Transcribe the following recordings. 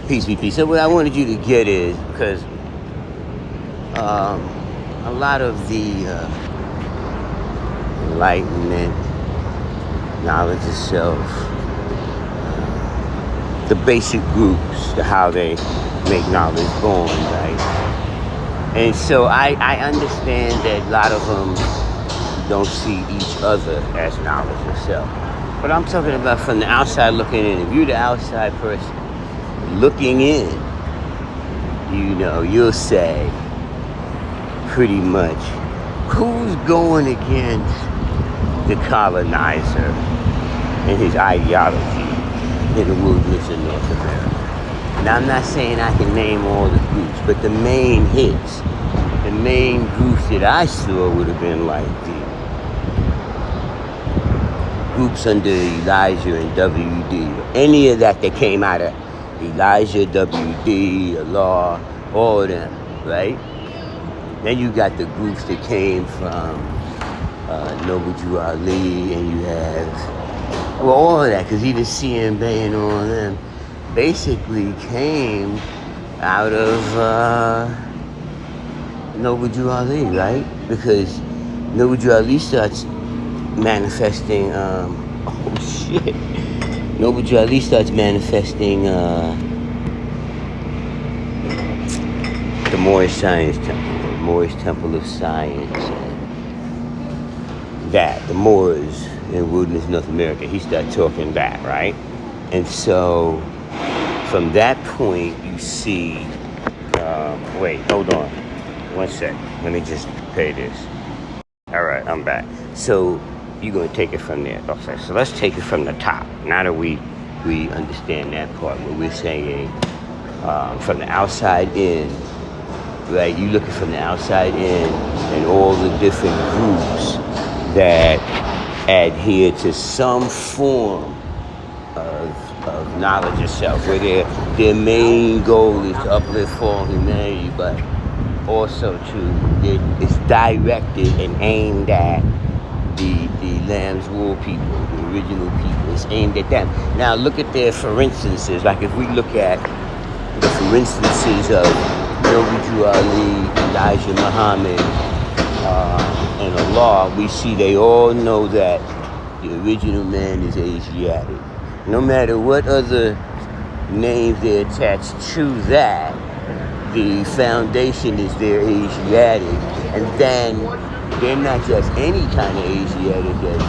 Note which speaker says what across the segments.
Speaker 1: Peace be peace. So what I wanted you to get is, because a lot of the enlightenment, knowledge of self, the basic groups, how they make knowledge born, right? And so I understand that a lot of them don't see each other as knowledge of self. But I'm talking about from the outside looking in. If you're the outside person looking in, you'll say pretty much, who's going against the colonizer and his ideology in the wilderness of North America? Now, I'm not saying I can name all the groups, but the main hits, the main groups that I saw would have been like the groups under Elijah and WD, any of that came out of Elijah, WD, Allah, all of them, right? Then you got the groups that came from Noble Jew Ali, and you have, all of that, because even CMB and all of them basically came out of Noble Jew Ali, right? Because Noble Jew Ali starts manifesting, Noble Jew Ali starts manifesting the Moorish Science Temple, the Moorish Temple of Science, and the Moors in Wilderness, North America. He started talking that, right? And so from that point, you see, wait, hold on, one sec. Let me just pay this. All right, I'm back. So you're going to take it from there. Okay, so let's take it from the top. Now that we understand that part, where we're saying from the outside in, right? You're looking from the outside in, and all the different groups that adhere to some form of knowledge of self, where their main goal is to uplift all humanity, but also it's directed and aimed at the Lambs Woolen people, the original people. It's aimed at them. Now look at their for instances. Like if we look at the for instances of Noble Jew Ali, Elijah Muhammad, and Allah, we see they all know that the original man is Asiatic. No matter what other names they attach to that, the foundation is they're Asiatic. And then they're not just any kind of Asiatic, as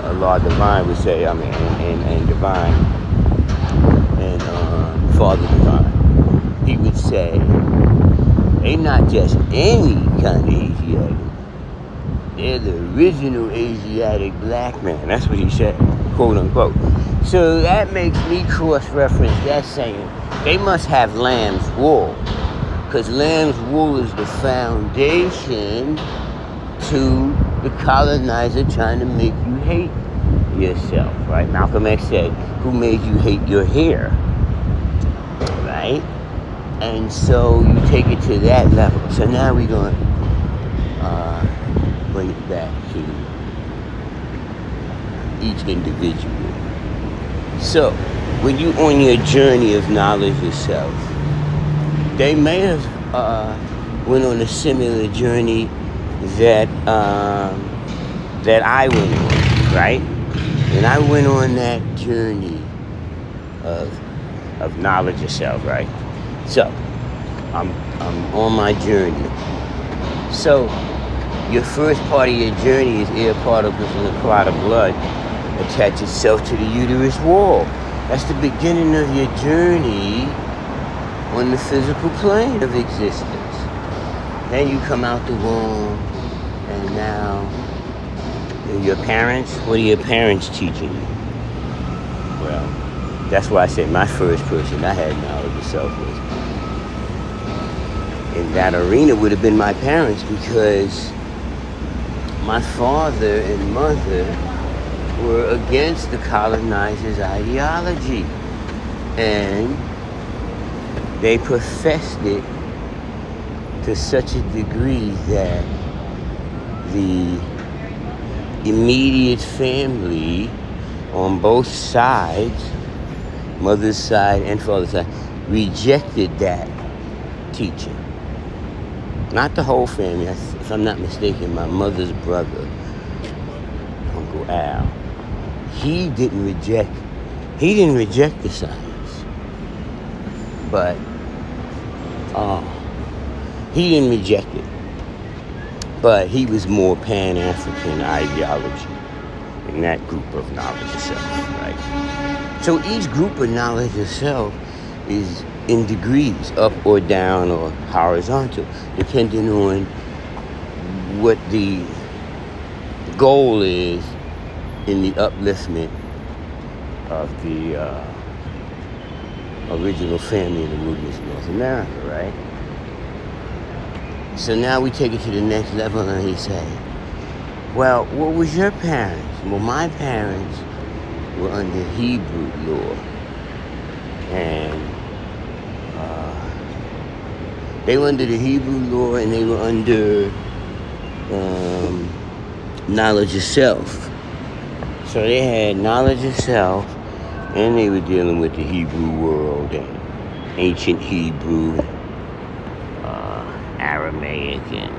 Speaker 1: Allah Divine would say, and Divine, and Father Divine. He would say, they're not just any kind of Asiatic. They're the original Asiatic black man. That's what he said, quote unquote. So that makes me cross-reference that saying they must have lamb's wool, because lamb's wool is the foundation to the colonizer trying to make you hate yourself, right? Malcolm X said, who made you hate your hair, right? And so you take it to that level. So now we're going to bring it back to each individual. So when you're on your journey of knowledge yourself, they may have went on a similar journey that I went on, right? And I went on that journey of knowledge yourself, right? So I'm on my journey. So your first part of your journey is air particles in a clot of blood attach itself to the uterus wall. That's the beginning of your journey on the physical plane of existence. Then you come out the womb, and now your parents, what are your parents teaching you? Well, that's why I said my first person I had knowledge of self was, in that arena, would have been my parents, because my father and mother were against the colonizer's ideology, and they professed it to such a degree that the immediate family on both sides, mother's side and father's side, rejected that teaching. Not the whole family. If I'm not mistaken, my mother's brother, Uncle Al, he didn't reject the science, but he didn't reject it. But he was more Pan-African ideology in that group of knowledge itself, right? So each group of knowledge itself is in degrees, up or down or horizontal, depending on what the goal is in the upliftment of the original family in the wilderness of North America, right? So now we take it to the next level and he say, well, what was your parents? Well, my parents were under Hebrew law. And they were under the Hebrew law and they were under knowledge of self. So they had knowledge of self and they were dealing with the Hebrew world and ancient Hebrew, Aramaic, and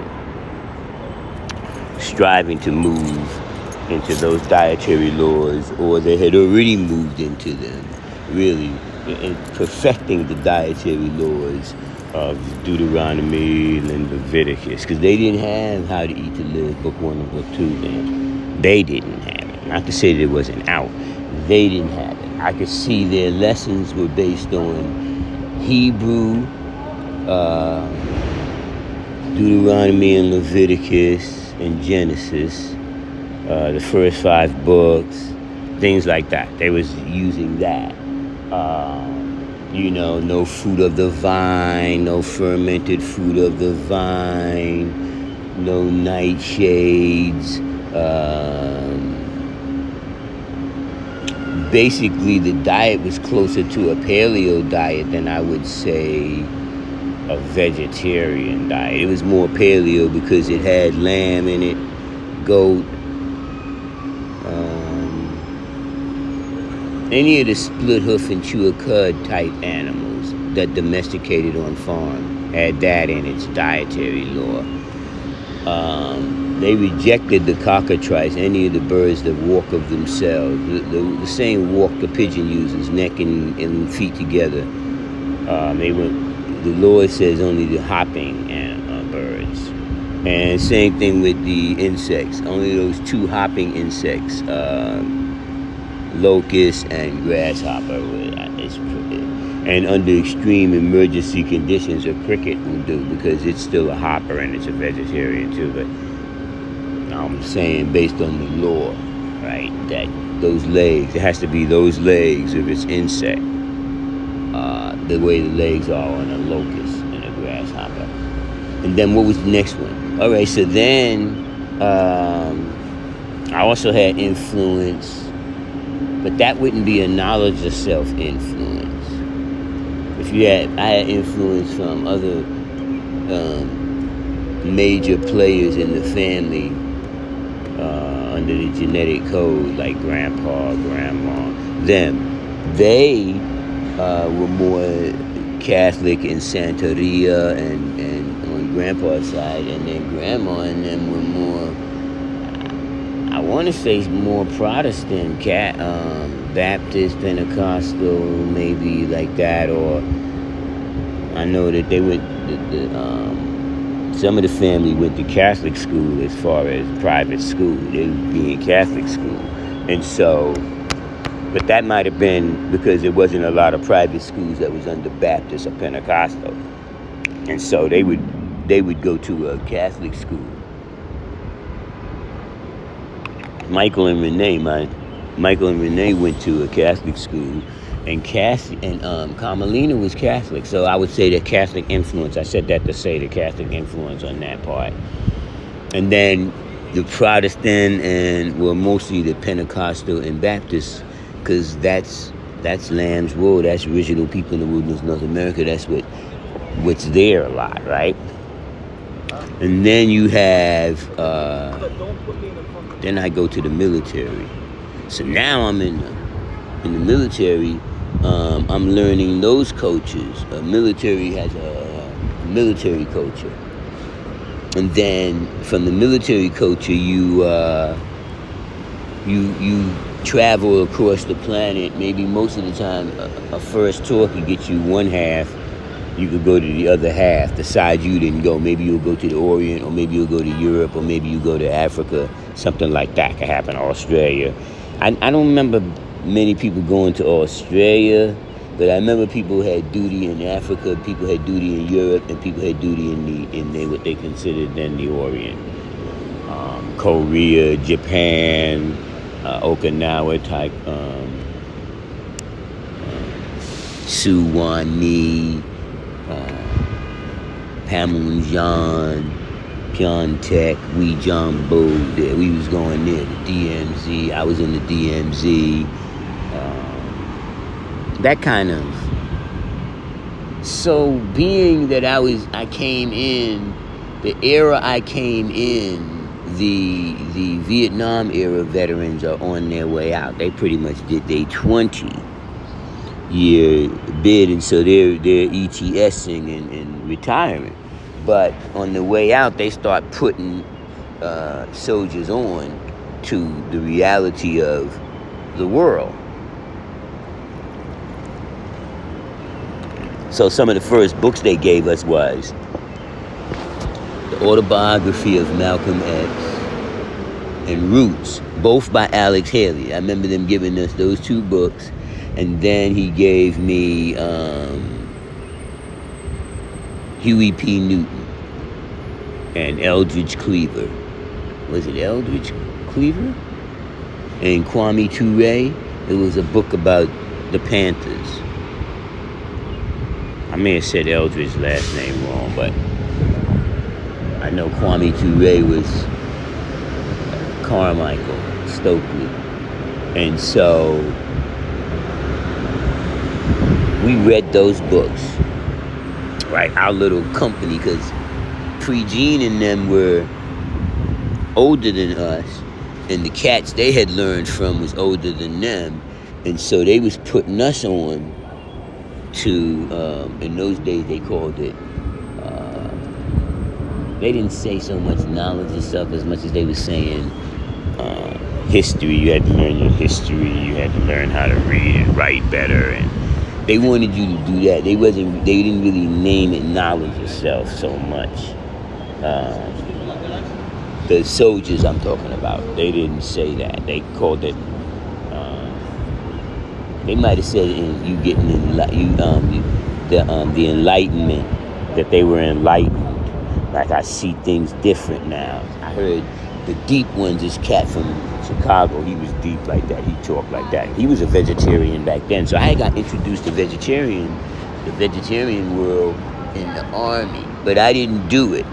Speaker 1: striving to move into those dietary laws, or they had already moved into them, really, in perfecting the dietary laws of Deuteronomy and Leviticus, because they didn't have How to Eat to Live, Book 1 and Book 2 then. They didn't have it. Not to say that it wasn't out. They didn't have it. I could see their lessons were based on Hebrew, Deuteronomy and Leviticus and Genesis, the first 5 books, things like that. They was using that. No fruit of the vine, no fermented fruit of the vine, no nightshades. Basically, the diet was closer to a paleo diet than I would say a vegetarian diet. It was more paleo because it had lamb in it, goat, any of the split hoof and chew cud type animals that domesticated on farm had that in its dietary law. They rejected the cockatrice, any of the birds that walk of themselves. The same walk the pigeon uses, neck and feet together. The Lord says only the hopping birds. And same thing with the insects. Only those 2 hopping insects, locust and grasshopper. And under extreme emergency conditions, a cricket will do because it's still a hopper and it's a vegetarian too. But I'm saying based on the law, right, that those legs, it has to be those legs if it's insect. The way the legs are on a locust and a grasshopper. And then what was the next one? All right, so then I also had influence, but that wouldn't be a knowledge of self influence. I had influence from other major players in the family under the genetic code, like grandpa, grandma, them. They were more Catholic in Santeria and on grandpa's side, and then grandma and them were more, I want to say more Protestant, Baptist, Pentecostal, maybe like that, or I know that they went, some of the family went to Catholic school as far as private school. They would be in Catholic school. And so, but that might have been because there wasn't a lot of private schools that was under Baptist or Pentecostal. And so they would go to a Catholic school. Michael and Renee went to a Catholic school, and Carmelina was Catholic. So I would say the Catholic influence. I said that to say the Catholic influence on that part. And then the Protestant and mostly the Pentecostal and Baptist, because that's Lambs Wool. That's original people in the wilderness of North America. That's what's there a lot, right? And then you have. Then I go to the military. So now I'm in the military, I'm learning those cultures. Military has a military culture. And then from the military culture, you travel across the planet. Maybe most of the time, a first tour could get you one half. You could go to the other half, the side you didn't go. Maybe you'll go to the Orient, or maybe you'll go to Europe, or maybe you go to Africa. Something like that could happen. Australia. I don't remember many people going to Australia, but I remember people had duty in Africa, people had duty in Europe, and people had duty in what they considered then the Orient. Korea, Japan, Okinawa type, Suwannee, Panmunjom, Pyeongtaek, Uijeonbu. We was going there, the DMZ. I was in the DMZ. That kind of. So being that I came in, the era I came in, the Vietnam era veterans are on their way out. They pretty much did their 20-year bid, and so they're ETSing and retiring. But on the way out, they start putting soldiers on to the reality of the world. So some of the first books they gave us was The Autobiography of Malcolm X and Roots, both by Alex Haley. I remember them giving us those two books. And then he gave me Huey P. Newton and Eldridge Cleaver. Was it Eldridge Cleaver? And Kwame Ture. It was a book about the Panthers. I may have said Eldridge's last name wrong, but I know Kwame Ture was Carmichael Stokely. And so we read those books, right? Our little company, because Pre-Gene and them were older than us, and the cats they had learned from was older than them, and so they was putting us on to, in those days they called it, they didn't say so much knowledge and stuff as much as they were saying history. You had to learn your history, you had to learn how to read and write better, and they wanted you to do that. They didn't really name it knowledge yourself so much. The soldiers I'm talking about, they didn't say that. They called it. They might have said you getting the enlightenment, that they were enlightened. Like I see things different now. I heard the deep ones. This cat from Chicago, he was deep like that. He talked like that. He was a vegetarian back then. So I got introduced to the vegetarian world in the Army. But I didn't do it.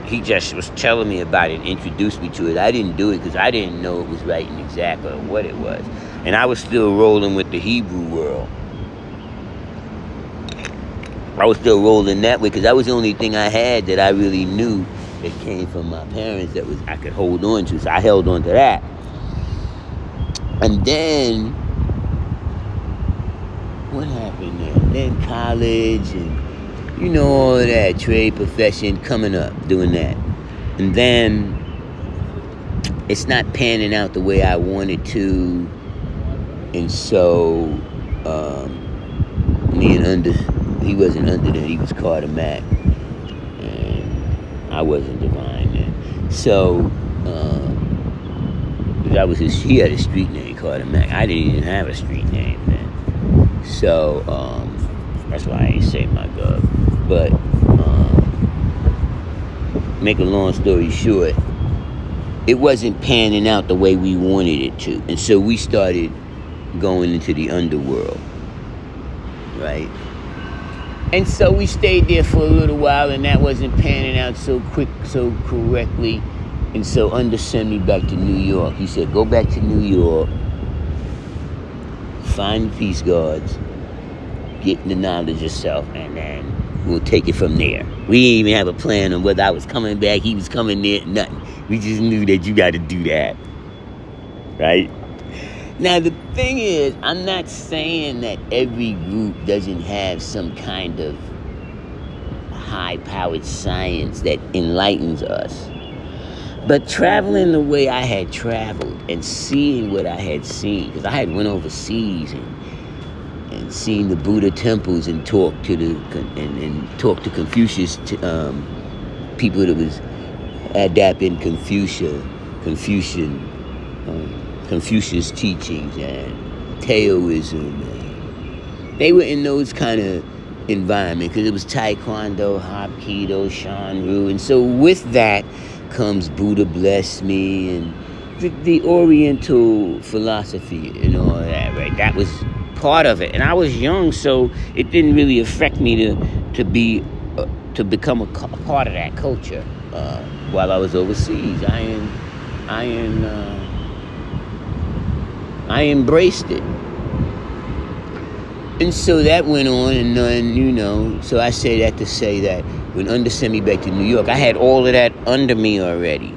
Speaker 1: He just was telling me about it and introduced me to it. I didn't do it because I didn't know it was right and exactly what it was. And I was still rolling with the Hebrew world. I was still rolling that way because that was the only thing I had that I really knew that came from my parents that I could hold on to. So I held on to that. And then, what happened there? Then college and, all of that, trade, profession, coming up, doing that. And then, it's not panning out the way I wanted to. And so, he wasn't under that, he was Carter Mack. And I wasn't Divine then. So, he had a street name, Carter Mack. I didn't even have a street name then. So, that's why I ain't say my God. But, make a long story short, it wasn't panning out the way we wanted it to. And so we started going into the underworld, right? And so we stayed there for a little while, and that wasn't panning out so correctly. And so Under sent me back to New York. He said, go back to New York, find the Peace Guards, get the knowledge yourself, and then we'll take it from there. We didn't even have a plan on whether I was coming back, he was coming there, nothing. We just knew that you got to do that, right? Now, the thing is, I'm not saying that every group doesn't have some kind of high-powered science that enlightens us. But traveling the way I had traveled and seeing what I had seen, because I had went overseas and seen the Buddha temples and talked to talked to Confucius people that was adapting Confucius teachings and Taoism. They were in those kind of environment because it was Taekwondo, Hapkido, Shanru, and so with that comes Buddha bless me and the Oriental philosophy and all that, right? That was part of it, and I was young, so it didn't really affect me to become a part of that culture while I was overseas. I embraced it. And so that went on and on, so I say that to say that when Under sent me back to New York, I had all of that under me already.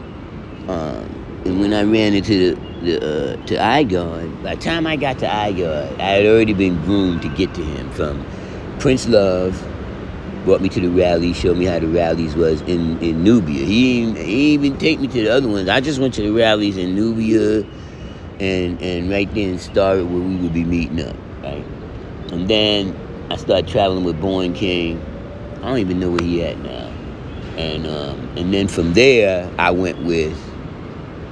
Speaker 1: And when I ran into to Igard, by the time I got to Igard, I had already been groomed to get to him. From Prince Love, brought me to the rally, showed me how the rallies was in Nubia. He even take me to the other ones. I just went to the rallies in Nubia and right then started where we would be meeting up, right? And then I started traveling with Born King. I don't even know where he at now. And then from there, I went with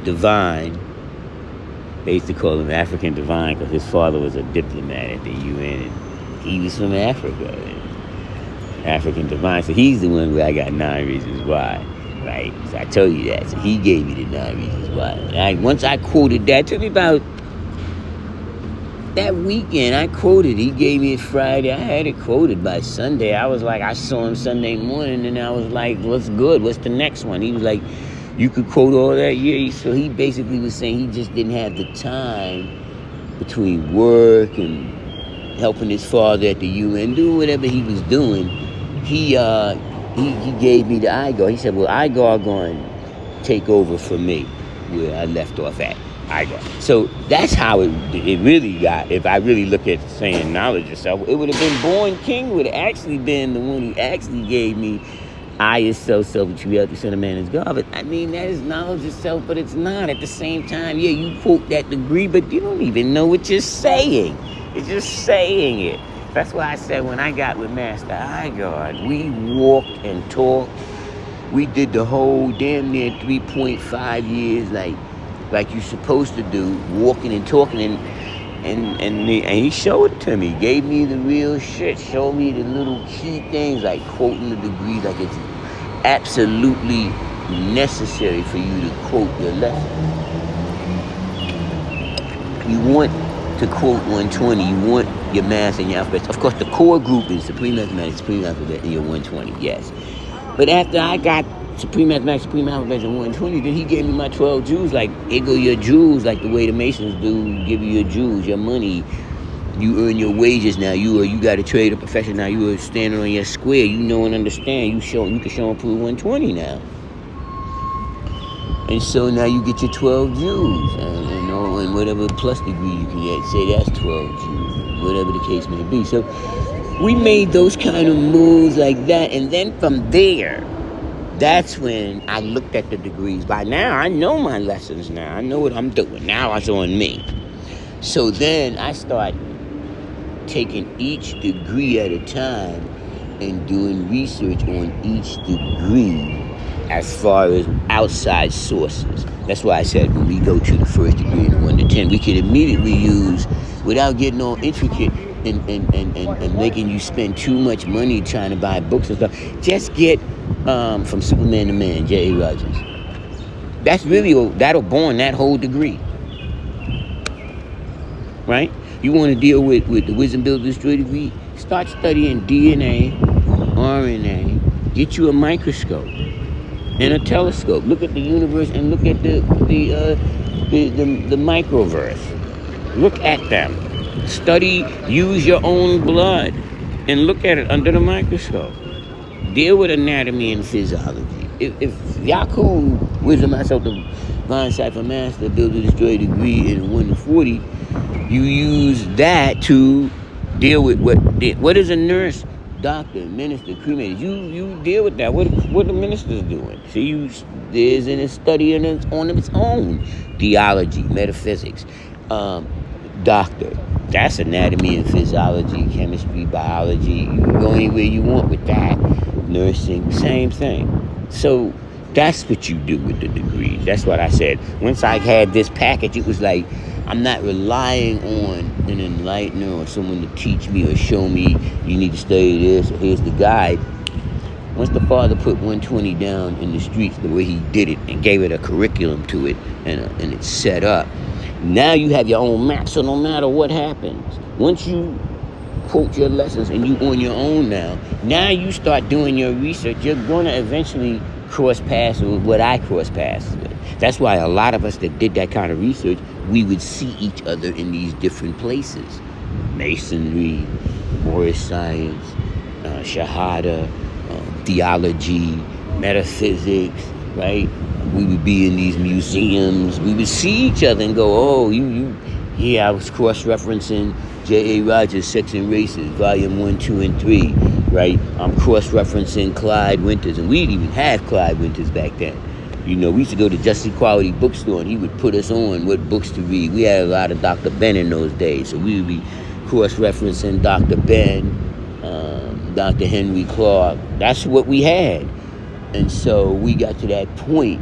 Speaker 1: Divine. They used to call him African Divine because his father was a diplomat at the UN, and he was from Africa. African Divine. So he's the one where I got 9 Reasons Why, right? So I told you that. So he gave me the 9 Reasons Why. And once I quoted that, it took me about that weekend. I quoted. He gave me it Friday. I had it quoted by Sunday. I was like, I saw him Sunday morning, and I was like, what's good? What's the next one? He was like, you could quote all that? Yeah. So he basically was saying he just didn't have the time between work and helping his father at the UN, doing whatever he was doing. He gave me the Igor. He said, well, Igor going to take over for me where I left off at Igor. So that's how it really got. If I really look at saying knowledge yourself, it would have been Born King would have actually been the one who actually gave me I is self, which you have to send a man as God. But I mean, that is knowledge itself, but it's not. At the same time, yeah, you quote that degree, but you don't even know what you're saying. You're just saying it. That's why I said when I got with Master Igard, we walked and talked. We did the whole damn near 3.5 years like you're supposed to do, walking and talking, and he showed it to me, gave me the real shit, showed me the little key things like quoting the degree, like it's absolutely necessary for you to quote your lesson. You want to quote 120, you want your math and your alphabet. Of course, the core group is Supreme Mathematics, Supreme Alphabet, and your 120, yes. But after I got Supreme Mathematics, Supreme Alphabet, and 120, then he gave me my 12 jewels, like, here go your jewels, like the way the Masons do, give you your jewels, your money. You earn your wages now. You got a trade or profession now. You are standing on your square. You know and understand. You can show and prove 120 now. And so now you get your 12 jewels, and whatever plus degree you can get, say that's 12 jewels, whatever the case may be. So we made those kind of moves like that, and then from there, that's when I looked at the degrees. By now, I know my lessons now. I know what I'm doing. Now it's on me. So then I start taking each degree at a time and doing research on each degree as far as outside sources. That's why I said when we go to the first degree in the 1 to 10, we can immediately use, without getting all intricate and making you spend too much money trying to buy books and stuff, just get From Superman to Man, J.A. Rogers. That's really, that'll born that whole degree. Right? You want to deal with the Wisdom Build Destroy degree? Start studying DNA, RNA, get you a microscope and a telescope. Look at the universe and look at the microverse. Look at them. Study, use your own blood and look at it under the microscope. Deal with anatomy and physiology. If Yaku, Wisdom Myself, the Divine Cipher Master, Build to Destroy degree in 1 to 40, You use that to deal with what is a nurse, doctor, minister, cremator. You deal with that. What the minister's doing? See, there's in a study on its own. Theology, metaphysics, doctor. That's anatomy and physiology, chemistry, biology. You can go anywhere you want with that. Nursing, same thing. So that's what you do with the degree. That's what I said. Once I had this package, it was like, I'm not relying on an enlightener or someone to teach me or show me, you need to study this, or here's the guide. Once the Father put 120 down in the streets the way he did it and gave it a curriculum to it and it's set up, now you have your own map. So no matter what happens, once you quote your lessons and you on your own now you start doing your research, you're going to eventually cross paths with what I cross paths with. That's why a lot of us that did that kind of research, we would see each other in these different places. Masonry, Moorish science, Shahada, theology, metaphysics, right? We would be in these museums. We would see each other and go, I was cross-referencing J.A. Rogers' Sex and Races, Volume 1, 2, and 3, right? I'm cross-referencing Clyde Winters, and we didn't even have Clyde Winters back then. You know, we used to go to Just Equality Bookstore, and he would put us on what books to read. We had a lot of Dr. Ben in those days, so we would be cross-referencing Dr. Ben, Dr. Henry Clark. That's what we had. And so we got to that point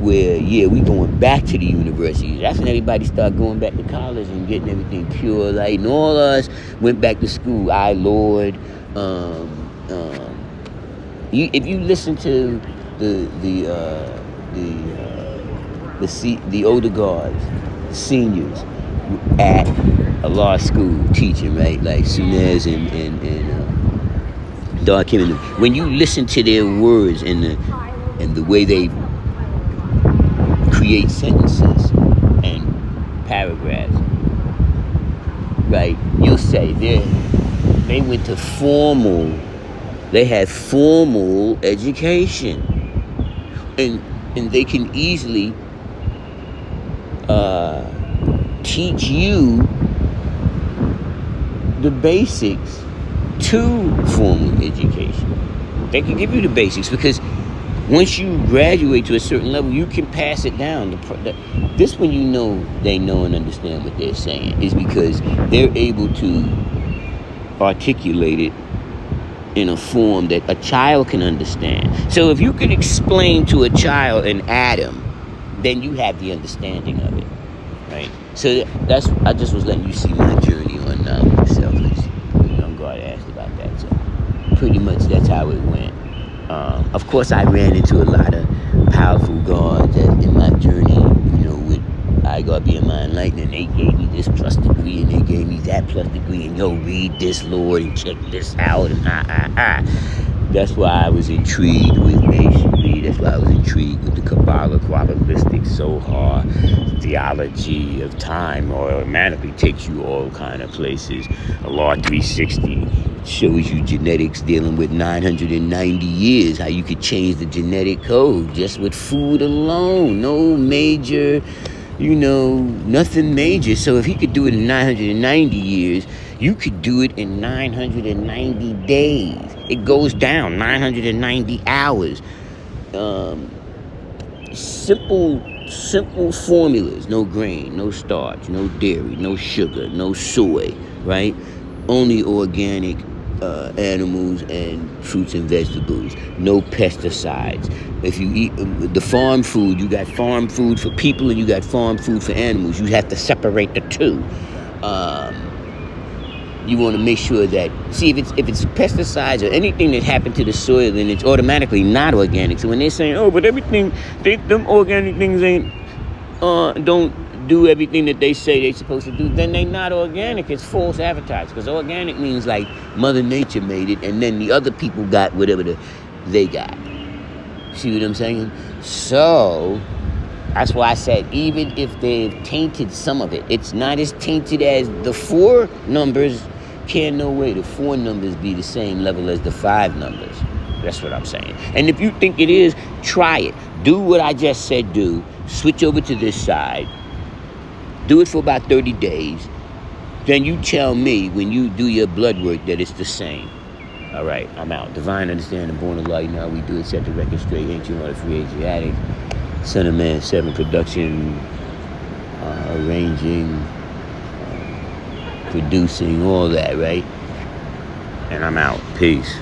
Speaker 1: where, we going back to the universities. That's when everybody started going back to college and getting everything pure light. And all of us went back to school. If you listen to the older guards, the seniors at a law school teaching, right? Like Sunez and Dark Kim, when you listen to their words and the way they create sentences and paragraphs, right? You'll say they went to they had formal education, and they can easily teach you the basics to formal education. They can give you the basics because once you graduate to a certain level, you can pass it down. This when you know they know and understand what they're saying is because they're able to articulate it in a form that a child can understand. So if you can explain to a child an atom, then you have the understanding of it, right? So I just was letting you see my journey on selfless. The young guard asked about that, so pretty much that's how it went. Of course, I ran into a lot of powerful guards in my journey, with I got to be in my enlightenment. They gave me this plus degree and they gave me that plus degree, and read this, Lord, and check this out, and That's why I was intrigued with masonry. That's why I was intrigued with the Kabbalah, Kabbalistic, Zohar, theology of time, or automatically takes you all kind of places. A Law 360 shows you genetics dealing with 990 years, how you could change the genetic code just with food alone. No major, nothing major. So if he could do it in 990 years, you could do it in 990 days. It goes down 990 hours. Simple formulas. No grain, no starch, no dairy, no sugar, no soy, right? Only organic animals and fruits and vegetables. No pesticides. If you eat the farm food, you got farm food for people and you got farm food for animals. You have to separate the two. You want to make sure that, see, if it's pesticides or anything that happened to the soil, then it's automatically not organic. So when they're saying, but everything, them organic things don't do everything that they say they're supposed to do, then they're not organic. It's false advertising, because organic means like Mother Nature made it, and then the other people got whatever they got. See what I'm saying? So that's why I said, even if they've tainted some of it, it's not as tainted as the 4 numbers. Can no way the 4 numbers be the same level as the 5 numbers. That's what I'm saying. And if you think it is, try it. Do what I just said do. Switch over to this side. Do it for about 30 days. then you tell me when you do your blood work that it's the same. All right, I'm out. Divine understanding, born of light. Now we do it. Set the record straight. Ancient order, free Asiatic. Son of Man 7 production, arranging, producing, all that, right? And I'm out. Peace.